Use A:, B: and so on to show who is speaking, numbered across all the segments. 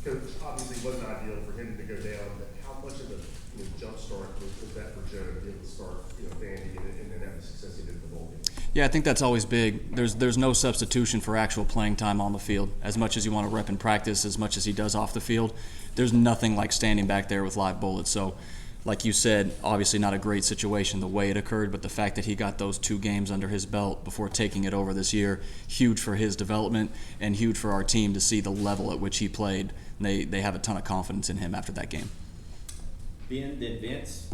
A: Coach, obviously it wasn't ideal for him to go down, but how much of a jump start was that for Joe to be able to start Vandy and then have the success he did in the bowl game?
B: Yeah, I think that's always big. There's no substitution for actual playing time on the field. As much as you want to rep in practice, as much as he does off the field, there's nothing like standing back there with live bullets. So, like you said, obviously not a great situation the way it occurred, but the fact that he got those 2 games under his belt before taking it over this year, huge for his development and huge for our team to see the level at which he played. They have a ton of confidence in him after that game.
C: Ben, then Vince.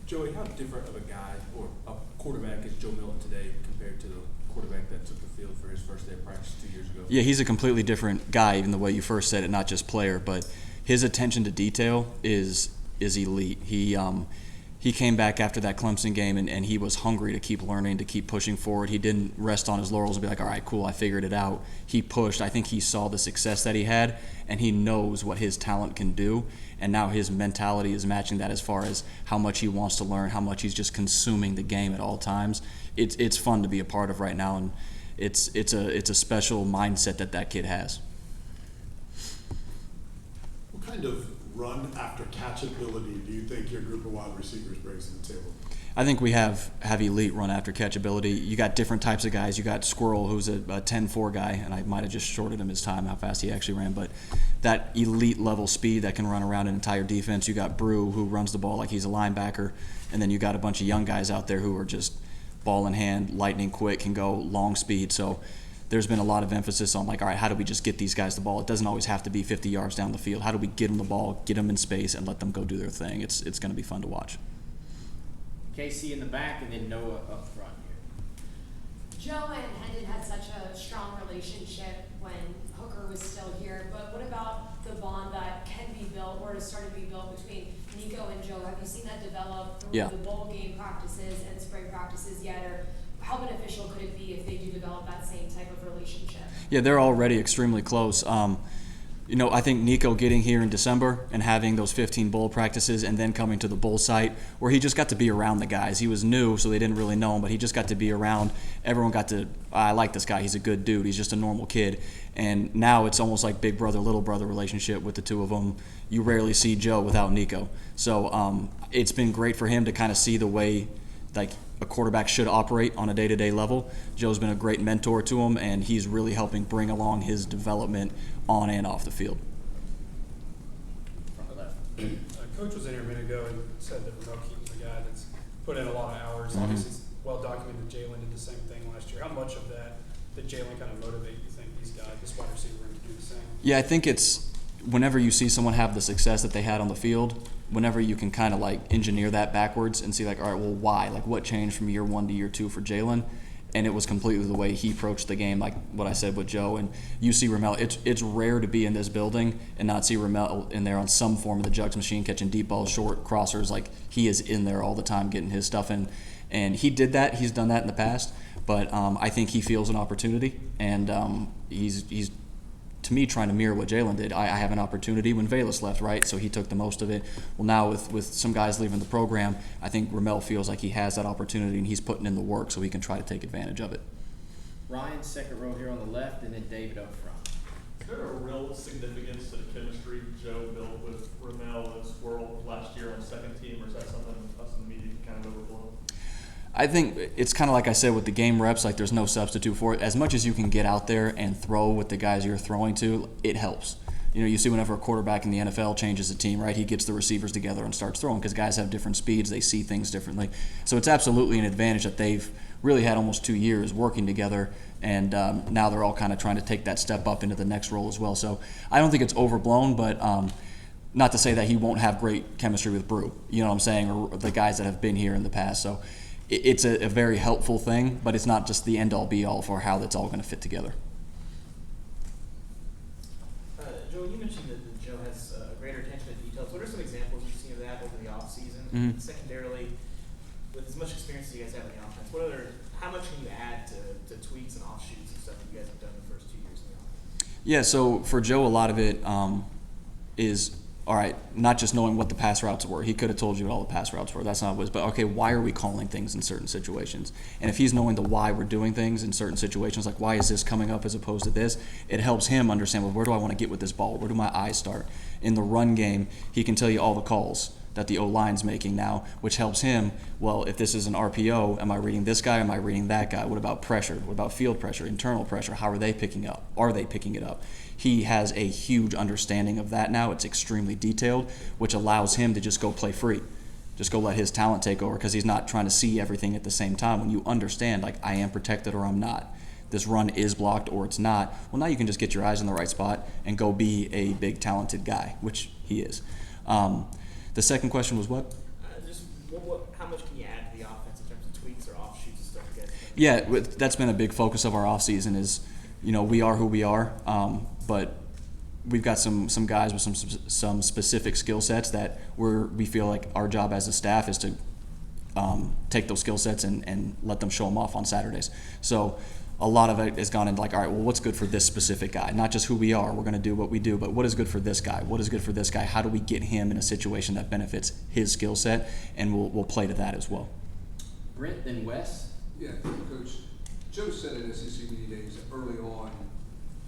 D: Joey, how different of a guy or a quarterback is Joe Milton today compared to the quarterback that took the field for his first day of practice 2 years ago?
B: Yeah, he's a completely different guy, even the way you first said it, not just player, but his attention to detail is elite. He came back after that Clemson game and he was hungry to keep learning, to keep pushing forward. He didn't rest on his laurels and be like, all right, cool, I figured it out. He pushed. I think he saw the success that he had, and he knows what his talent can do. And now his mentality is matching that as far as how much he wants to learn, how much he's just consuming the game at all times. It's fun to be a part of right now, and it's a special mindset that kid has.
E: What kind of run after catch ability do you think your group of wide receivers brings to the table?
B: I think we have elite run after catch ability. You got different types of guys. You got Squirrel, who's a 10-4 guy, and I might have just shorted him his time, how fast he actually ran, but that elite level speed that can run around an entire defense. You got Brew, who runs the ball like he's a linebacker, and then you got a bunch of young guys out there who are just ball in hand, lightning quick, can go long speed. So there's been a lot of emphasis on, like, all right, how do we just get these guys the ball? It doesn't always have to be 50 yards down the field. How do we get them the ball, get them in space, and let them go do their thing? It's going to be fun to watch.
C: Casey in the back, and then Noah up front here.
F: Joe and Hendon had such a strong relationship when Hooker was still here, but what about the bond that can be built or has started to be built between Nico and Joe? Have you seen that develop through the bowl game practices and spring practices yet, or how beneficial could it be if they do develop that same type of relationship?
B: Yeah, they're already extremely close. I think Nico getting here in December and having those 15 bowl practices and then coming to the bowl site where he just got to be around the guys. He was new, so they didn't really know him, but he just got to be around. Everyone got to, I like this guy. He's a good dude. He's just a normal kid. And now it's almost like big brother, little brother relationship with the two of them. You rarely see Joe without Nico. So it's been great for him to kind of see the way like a quarterback should operate on a day-to-day level. Joe's been a great mentor to him, and he's really helping bring along his development on and off the field.
C: Front left.
D: Coach was in here a minute ago and said that Ramel Keaton's a guy that's put in a lot of hours.
B: Mm-hmm.
D: Obviously, it's well documented Jalen did the same thing last year. How much of that did Jalen kind of motivate, you think, these guys, this wide receiver room to do the same?
B: Yeah, I think it's whenever you see someone have the success that they had on the field, whenever you can kind of like engineer that backwards and see like, all right, well, why? Like what changed from year 1 to year 2 for Jalen? And it was completely the way he approached the game, like what I said with Joe. And you see Ramel, it's rare to be in this building and not see Ramel in there on some form of the jugs machine, catching deep balls, short crossers. Like he is in there all the time getting his stuff in. And he did that. He's done that in the past. But I think he feels an opportunity. And he's to me, trying to mirror what Jalen did. I have an opportunity when Velus left, right? So he took the most of it. Well, now with some guys leaving the program, I think Ramel feels like he has that opportunity and he's putting in the work so he can try to take advantage of it.
C: Ryan, second row here on the left, and then David up front.
G: Is there a real significance to the chemistry Joe built with Ramel and Squirrel last year on second team, or is that something us in the media can kind of overblow?
B: I think it's kind of like I said with the game reps, like there's no substitute for it. As much as you can get out there and throw with the guys you're throwing to, it helps. You know, you see whenever a quarterback in the NFL changes a team, right, he gets the receivers together and starts throwing because guys have different speeds, they see things differently. So it's absolutely an advantage that they've really had almost 2 years working together, and now they're all kind of trying to take that step up into the next role as well. So I don't think it's overblown, but not to say that he won't have great chemistry with Brew, you know what I'm saying, or the guys that have been here in the past. So it's a very helpful thing, but it's not just the end-all be-all for how that's all going to fit together.
H: Joe, you mentioned that Joe has greater attention to details. What are some examples you've seen of that over the offseason?
B: Mm-hmm.
H: Secondarily, with as much experience as you guys have in the offense, how much can you add to tweaks and offshoots and stuff that you guys have done the first 2 years in the offense?
B: Yeah, so for Joe, a lot of it is all right, not just knowing what the pass routes were. He could have told you what all the pass routes were. That's not what it was. But, okay, why are we calling things in certain situations? And if he's knowing the why we're doing things in certain situations, like why is this coming up as opposed to this, it helps him understand, well, where do I want to get with this ball? Where do my eyes start? In the run game, he can tell you all the calls that the O-line's making now, which helps him, well, if this is an RPO, am I reading this guy, am I reading that guy? What about pressure? What about field pressure, internal pressure? How are they picking up? Are they picking it up? He has a huge understanding of that now. It's extremely detailed, which allows him to just go play free. Just go let his talent take over because he's not trying to see everything at the same time. When you understand, like, I am protected or I'm not. This run is blocked or it's not. Well, now you can just get your eyes in the right spot and go be a big, talented guy, which he is. The second question was what?
H: Just how much can you add to the offense in terms of tweaks or offshoots and stuff you guys think?
B: Yeah, that's been a big focus of our offseason is, we are who we are, but we've got some guys with some specific skill sets that we feel like our job as a staff is to take those skill sets and let them show them off on Saturdays. So a lot of it has gone into like, all right, well, what's good for this specific guy? Not just who we are, we're going to do what we do, but what is good for this guy? What is good for this guy? How do we get him in a situation that benefits his skill set? And we'll play to that as well.
C: Brent, then Wes.
I: Yeah, Coach. Joe said in SEC media days that early on,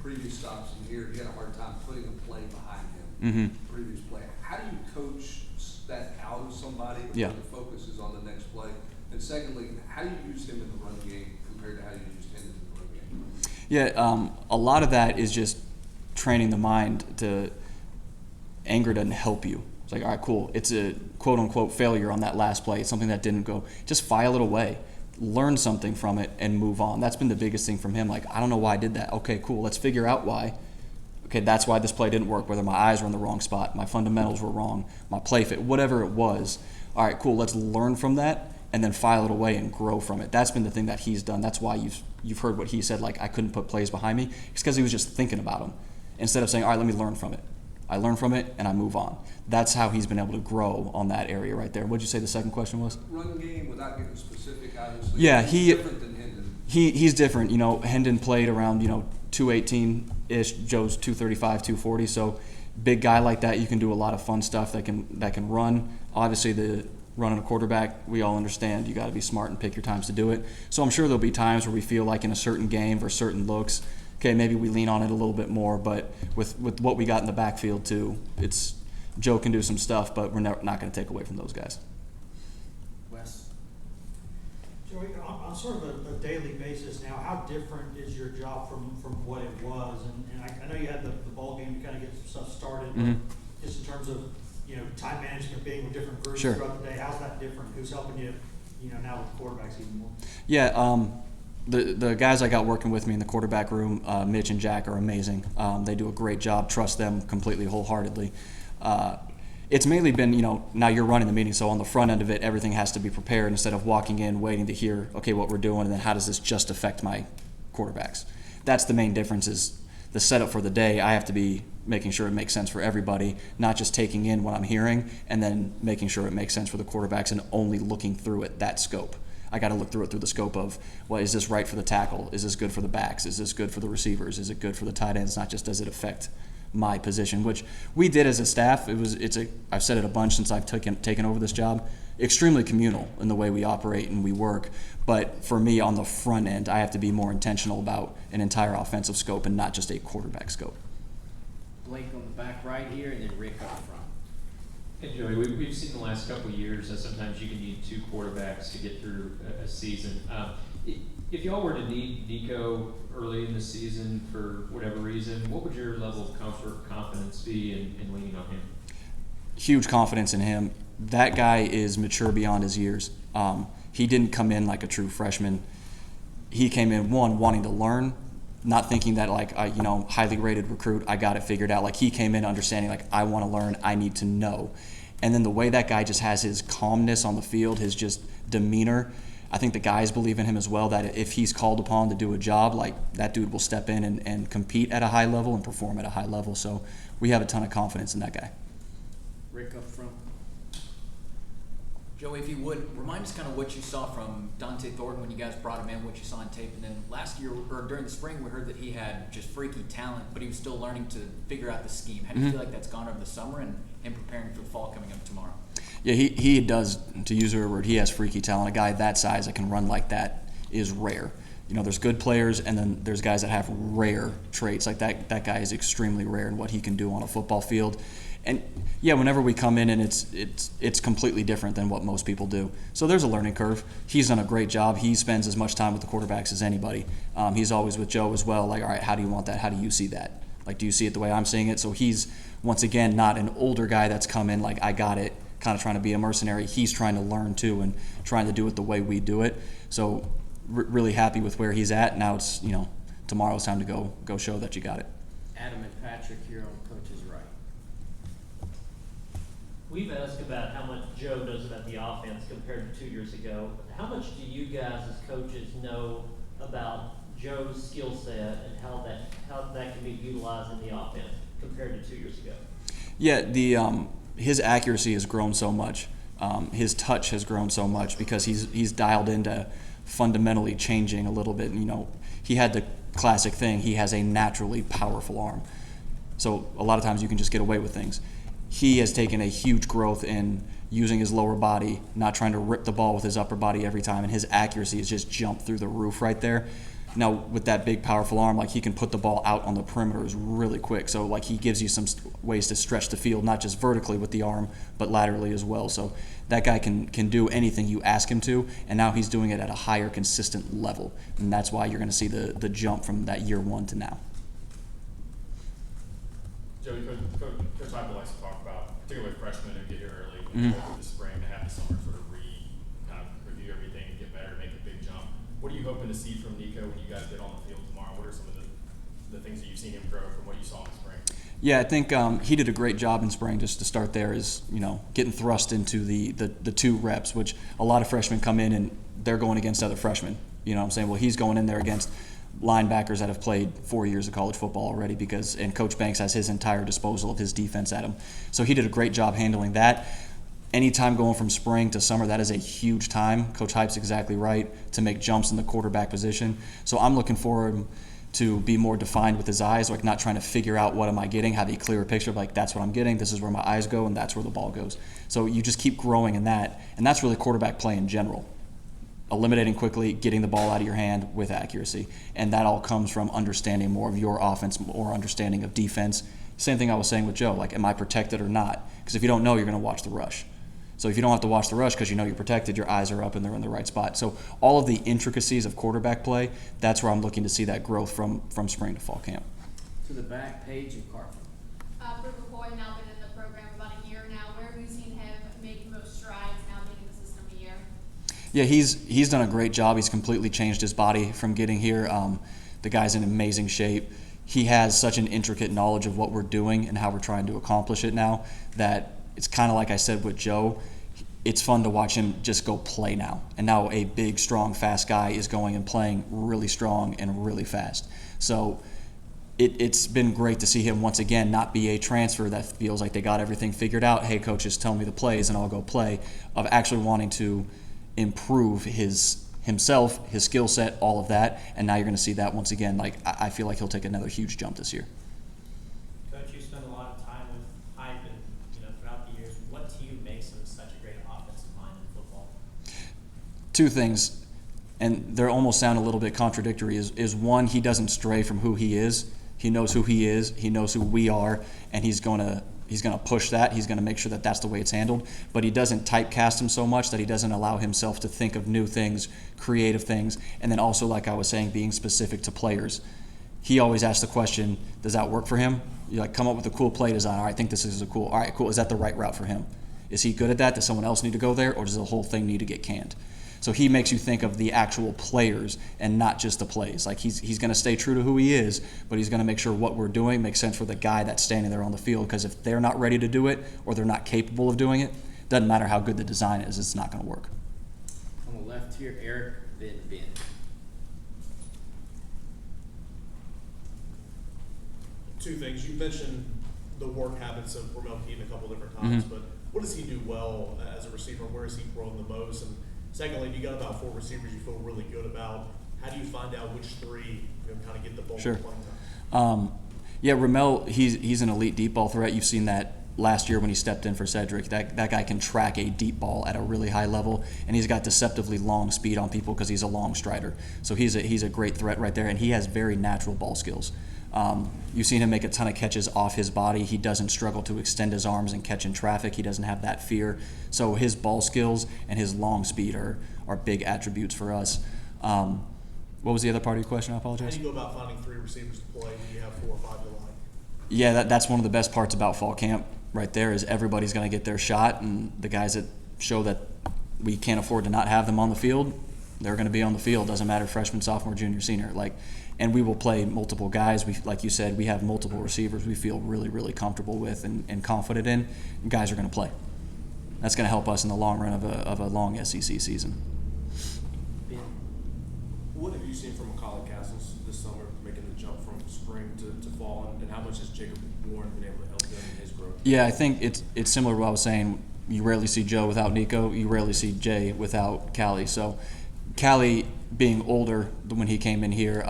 I: previous stops in here, he had a hard time putting a play behind him. Previous play. How do you coach that out of somebody because
B: Yeah.
I: the focus is on the next play? And secondly, how do you use him in the run game compared to how you used him in the run game?
B: Yeah, a lot of that is just training the mind to anger doesn't help you. It's like, all right, cool. It's a quote-unquote failure on that last play. It's something that didn't go. Just file it away. Learn something from it and move on. That's been the biggest thing from him. Like, I don't know why I did that. Okay, cool. Let's figure out why. Okay, that's why this play didn't work, whether my eyes were in the wrong spot, my fundamentals were wrong, my play fit, whatever it was. All right, cool. Let's learn from that and then file it away and grow from it. That's been the thing that he's done. That's why you've heard what he said, like, I couldn't put plays behind me. It's because he was just thinking about them instead of saying, all right, let me learn from it. I learn from it and I move on. That's how he's been able to grow on that area right there. What did you say the second question was?
I: Run game without getting specific, obviously.
B: Yeah,
I: he's different than Hendon.
B: He's different. Hendon played around 218-ish. Joe's 235, 240. So big guy like that, you can do a lot of fun stuff that can run. Obviously, the running a quarterback, we all understand you got to be smart and pick your times to do it. So I'm sure there'll be times where we feel like in a certain game for certain looks, okay, maybe we lean on it a little bit more. But with what we got in the backfield too, Joe can do some stuff, but we're not going to take away from those guys.
C: Wes.
J: Joey, on sort of a daily basis now, how different is your job from what it was? And I know you had the ball game to kind of get some stuff started, but just in terms of time management, being with different groups
B: Sure.
J: throughout the day, how's that different? Who's helping you, now with quarterbacks even more?
B: Yeah, the guys I got working with me in the quarterback room, Mitch and Jack, are amazing. They do a great job. Trust them completely, wholeheartedly. It's mainly been, now you're running the meeting, so on the front end of it, everything has to be prepared instead of walking in, waiting to hear, okay, what we're doing, and then how does this just affect my quarterbacks? That's the main difference is the setup for the day. I have to be making sure it makes sense for everybody, not just taking in what I'm hearing and then making sure it makes sense for the quarterbacks and only looking through it, that scope. I got to look through it through the scope of, well, is this right for the tackle? Is this good for the backs? Is this good for the receivers? Is it good for the tight ends? Not just does it affect my position, which we did as a staff. I've said it a bunch since I've taken over this job, extremely communal in the way we operate and we work. But for me on the front end, I have to be more intentional about an entire offensive scope and not just a quarterback scope.
C: Blake on the back right here, and then Rick up front.
K: Hey Joey, we've seen the last couple of years that sometimes you can need two quarterbacks to get through a season. If y'all were to need Nico early in the season for whatever reason, what would your level of comfort, confidence be in leaning on him?
B: Huge confidence in him. That guy is mature beyond his years. He didn't come in like a true freshman. He came in, wanting to learn, not thinking that highly rated recruit, I got it figured out. Like, he came in understanding, like, I want to learn, I need to know. And then the way that guy just has his calmness on the field, his just demeanor, I think the guys believe in him as well, that if he's called upon to do a job, like, that dude will step in and compete at a high level and perform at a high level. So we have a ton of confidence in that guy.
C: Rick up front.
L: Joey, if you would, remind us kind of what you saw from Dante Thornton when you guys brought him in, what you saw on tape. And then last year, or during the spring, we heard that he had just freaky talent, but he was still learning to figure out the scheme. How do you feel like that's gone over the summer and him preparing for the fall coming up tomorrow?
B: Yeah, he does, to use your word, he has freaky talent. A guy that size that can run like that is rare. You know, there's good players, and then there's guys that have rare traits. Like that guy is extremely rare in what he can do on a football field. And yeah, whenever we come in and it's completely different than what most people do. So there's a learning curve. He's done a great job. He spends as much time with the quarterbacks as anybody. He's always with Joe as well. Like, all right, how do you want that? How do you see that? Like, do you see it the way I'm seeing it? So he's, once again, not an older guy that's come in like, I got it, kind of trying to be a mercenary. He's trying to learn too and trying to do it the way we do it. So really happy with where he's at. Now it's, tomorrow's time to go show that you got it.
C: Adam and Patrick here on Coach's right.
M: We've asked about how much Joe knows about the offense compared to 2 years ago. How much do you guys as coaches know about Joe's skill set and how that can be utilized in the offense compared to 2 years ago?
B: Yeah, his accuracy has grown so much. His touch has grown so much because he's dialed into fundamentally changing a little bit. He had the classic thing. He has a naturally powerful arm. So a lot of times you can just get away with things. He has taken a huge growth in using his lower body, not trying to rip the ball with his upper body every time, and his accuracy has just jumped through the roof right there. Now, with that big, powerful arm, like, he can put the ball out on the perimeters really quick. So, like, he gives you some ways to stretch the field, not just vertically with the arm, but laterally as well. So that guy can do anything you ask him to, and now he's doing it at a higher, consistent level. And that's why you're going to see the jump from that year one to now.
D: Joey, Coach Halzle likes to talk about, particularly freshmen who get here early, when they go through the spring, to have the summer sort of review everything and get better, make a big jump. What are you hoping to see from Nico when you guys get on the field tomorrow? What are some of the things that you've seen him grow from what you saw in the spring?
B: Yeah, I think he did a great job in spring. Just to start there is, getting thrust into the 2 reps, which a lot of freshmen come in and they're going against other freshmen. You know what I'm saying? Well, he's going in there against linebackers that have played 4 years of college football already and Coach Banks has his entire disposal of his defense at him. So he did a great job handling that. Anytime going from spring to summer, that is a huge time. Coach Hype's exactly right to make jumps in the quarterback position. So I'm looking for him to be more defined with his eyes, like not trying to figure out what am I getting, have a clearer picture of like that's what I'm getting, this is where my eyes go, and that's where the ball goes. So you just keep growing in that, and that's really quarterback play in general. Eliminating quickly, getting the ball out of your hand with accuracy. And that all comes from understanding more of your offense, more understanding of defense. Same thing I was saying with Joe, like, am I protected or not? Because if you don't know, you're going to watch the rush. So if you don't have to watch the rush because you know you're protected, your eyes are up and they're in the right spot. So all of the intricacies of quarterback play, that's where I'm looking to see that growth from spring to fall camp.
C: To the back page of Carver.
N: Brooke McCoy, now been in the program about a year now. Where have you seen him make most strides now being in the system a year?
B: Yeah, he's done a great job. He's completely changed his body from getting here. The guy's in amazing shape. He has such an intricate knowledge of what we're doing and how we're trying to accomplish it now that it's kind of like I said with Joe. It's fun to watch him just go play now. And now a big, strong, fast guy is going and playing really strong and really fast. So it's been great to see him once again not be a transfer that feels like they got everything figured out. Hey, coach, just tell me the plays and I'll go play. Of actually wanting to improve himself, his skill set, all of that. And now you're going to see that once again. Like, I feel like he'll take another huge jump this year.
H: Coach, you spend a lot of time with Hype and throughout the years. What to you makes him such a great offensive mind in football?
B: 2 things, and they almost sound a little bit contradictory, is one, he doesn't stray from who he is. He knows who he is, he knows who we are, and he's going to push that. He's going to make sure that that's the way it's handled. But he doesn't typecast him so much that he doesn't allow himself to think of new things, creative things, and then also, like I was saying, being specific to players. He always asks the question, does that work for him? You come up with a cool play design. All right, I think this is all right, cool. Is that the right route for him? Is he good at that? Does someone else need to go there? Or does the whole thing need to get canned? So he makes you think of the actual players and not just the plays. Like he's going to stay true to who he is, but he's going to make sure what we're doing makes sense for the guy that's standing there on the field. Because if they're not ready to do it or they're not capable of doing it, doesn't matter how good the design is, it's not going to work.
C: On the left here, Eric, then Ben.
G: 2 things. You mentioned the work habits of Ramel Keaton a couple different times, but what does he do well as a receiver? Where has he grown the most? And secondly, if you got about 4 receivers you feel really good about, how do you find out which 3 kind of get the bulk
B: Sure.
G: of playing time?
B: Yeah, Ramel, he's an elite deep ball threat. You've seen that last year when he stepped in for Cedric. That guy can track a deep ball at a really high level, and he's got deceptively long speed on people because he's a long strider. So he's a great threat right there, and he has very natural ball skills. You've seen him make a ton of catches off his body. He doesn't struggle to extend his arms and catch in traffic. He doesn't have that fear. So his ball skills and his long speed are big attributes for us. What was the other part of your question? I
G: How
B: apologize.
G: do you go about finding 3 receivers to play when you have 4 or 5 to like?
B: Yeah, that's one of the best parts about fall camp right there is everybody's going to get their shot, and the guys that show that we can't afford to not have them on the field, they're going to be on the field. Doesn't matter freshman, sophomore, junior, senior. And we will play multiple guys. Like you said, we have multiple receivers we feel really, really comfortable with and confident in. And guys are going to play. That's going to help us in the long run of a long SEC season.
O: What have you seen from Macaulay Castles this summer, making the jump from spring to fall, and how much has Jacob Warren been able to help them in his growth?
B: Yeah, I think it's similar to what I was saying. You rarely see Joe without Nico. You rarely see Jay without Callie. So Callie, being older when he came in here,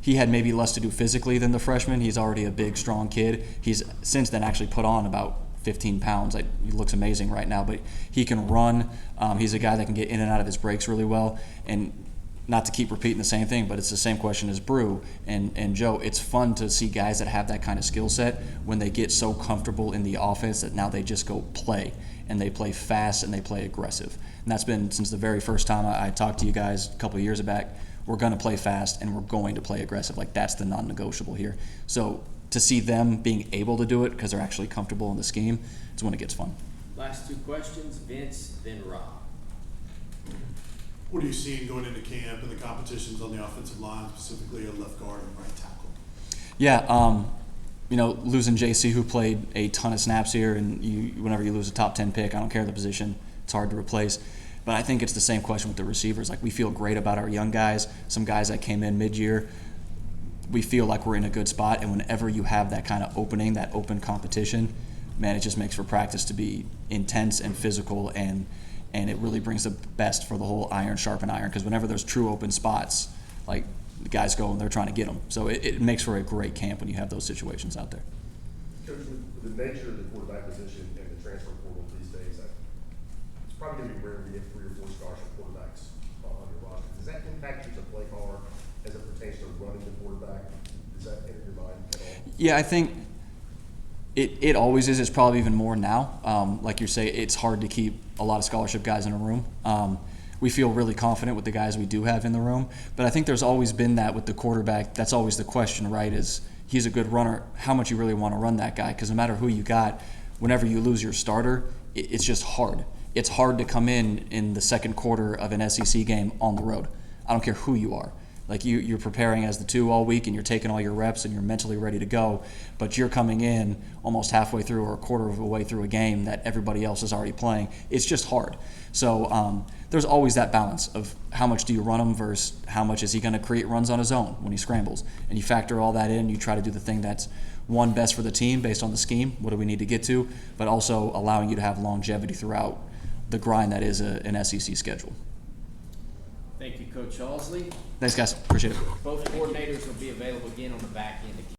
B: he had maybe less to do physically than the freshman. He's already a big, strong kid. He's since then actually put on about 15 pounds. He looks amazing right now, but he can run. He's a guy that can get in and out of his breaks really well. And not to keep repeating the same thing, but it's the same question as Brew and Joe. It's fun to see guys that have that kind of skill set when they get so comfortable in the offense that now they just go play, and they play fast and they play aggressive. And that's been since the very first time I talked to you guys a couple of years back. We're going to play fast and we're going to play aggressive. That's the non-negotiable here. So to see them being able to do it because they're actually comfortable in the scheme, it's when it gets fun.
C: Last 2 questions, Vince, then Rob.
E: What are you seeing going into camp and the competitions on the offensive line, specifically at left guard and right tackle?
B: Yeah, losing JC, who played a ton of snaps here, and whenever you lose a top 10 pick, I don't care the position, it's hard to replace. But I think it's the same question with the receivers. We feel great about our young guys, some guys that came in mid-year. We feel like we're in a good spot, and whenever you have that kind of opening, that open competition, man, it just makes for practice to be intense and physical, and it really brings the best for the whole iron sharpen iron, because whenever there's true open spots, the guys go and they're trying to get them. So it makes for a great camp when you have those situations out there.
A: Coach, with the nature of the quarterback position and the transfer portal these days, it's probably going to be rare to get 3 or 4 scholarship quarterbacks on your roster. Does that impact you as a play caller as it pertains to running the quarterback? Does that enter your mind at all?
B: Yeah, I think it always is. It's probably even more now. Like you say, it's hard to keep a lot of scholarship guys in a room. We feel really confident with the guys we do have in the room, but I think there's always been that with the quarterback. That's always the question, right? Is he's a good runner, how much you really want to run that guy? Because no matter who you got, whenever you lose your starter, it's just hard. It's hard to come in the second quarter of an SEC game on the road. I don't care who you are. You're preparing as the 2 all week, and you're taking all your reps, and you're mentally ready to go, but you're coming in almost halfway through or a quarter of a way through a game that everybody else is already playing. It's just hard. So there's always that balance of how much do you run him versus how much is he going to create runs on his own when he scrambles. And you factor all that in. You try to do the thing that's, one, best for the team based on the scheme. What do we need to get to? But also allowing you to have longevity throughout the grind that is an SEC schedule.
C: Thank you, Coach Halzle.
B: Thanks, guys. Appreciate it.
C: Both coordinators will be available again on the back end.